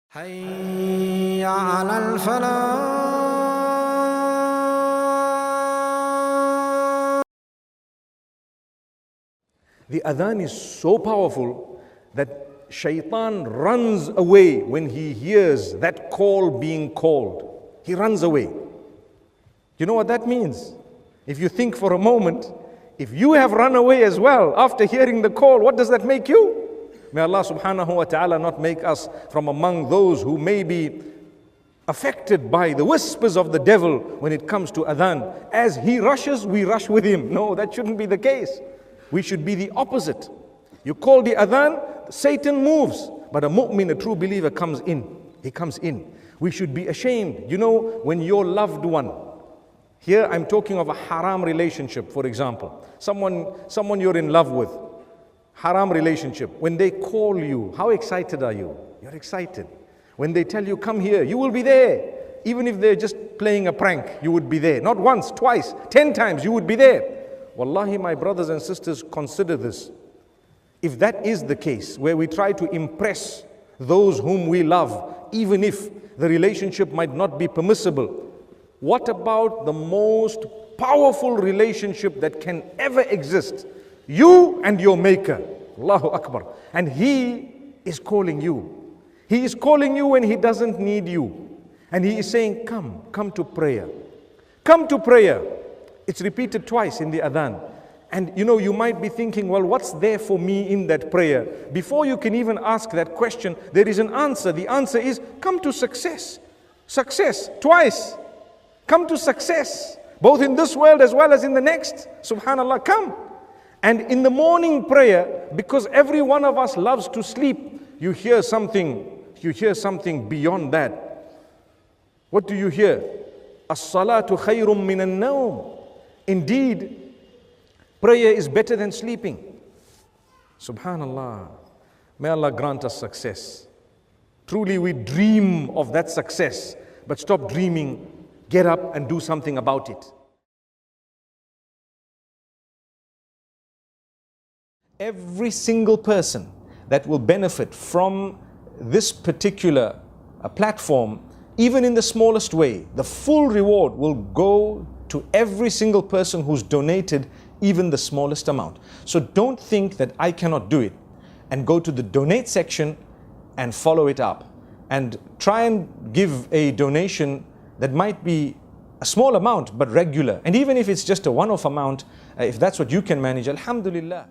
حي على الفلاح. The adhan is so powerful that shaitan runs away when he hears that call being called. He runs away. You know what that means? If you think for a moment, if you have run away as well after hearing the call, what does that make you? May Allah subhanahu wa ta'ala not make us from among those who may be affected by the whispers of the devil when it comes to adhan. As he rushes, we rush with him. No, that shouldn't be the case. We should be the opposite. You call the adhan, Satan moves, but a mu'min, a true believer, comes in. He comes in. We should be ashamed. You know, when your loved one, here I'm talking of a haram relationship, for example. Someone you're in love with, haram relationship. When they call you, how excited are you? You're excited. When they tell you, come here, you will be there. Even if they're just playing a prank, you would be there. Not once, twice, 10 times, you would be there. Wallahi, my brothers and sisters, consider this. If that is the case, where we try to impress those whom we love, even if the relationship might not be permissible, what about the most powerful relationship that can ever exist? You and your Maker. Allahu Akbar. And He is calling you. He is calling you when He doesn't need you. And He is saying, come to prayer. Come to prayer. It's repeated twice in the adhan. And you know, you might be thinking, well, what's there for me in that prayer? Before you can even ask that question, there is an answer. The answer is, come to success. Success, twice. Come to success, both in this world as well as in the next. Subhanallah, come. And in the morning prayer, because every one of us loves to sleep, you hear something beyond that. What do you hear? As-salatu khayrum min an-nawm. Indeed, prayer is better than sleeping. Subhanallah. May Allah grant us success. Truly we dream of that success, but stop dreaming. Get up and do something about it. Every single person that will benefit from this particular platform, even in the smallest way, the full reward will go to every single person who's donated even the smallest amount. So don't think that I cannot do it, and go to the donate section and follow it up and try and give a donation that might be a small amount but regular. And even if it's just a one-off amount, if that's what you can manage, alhamdulillah.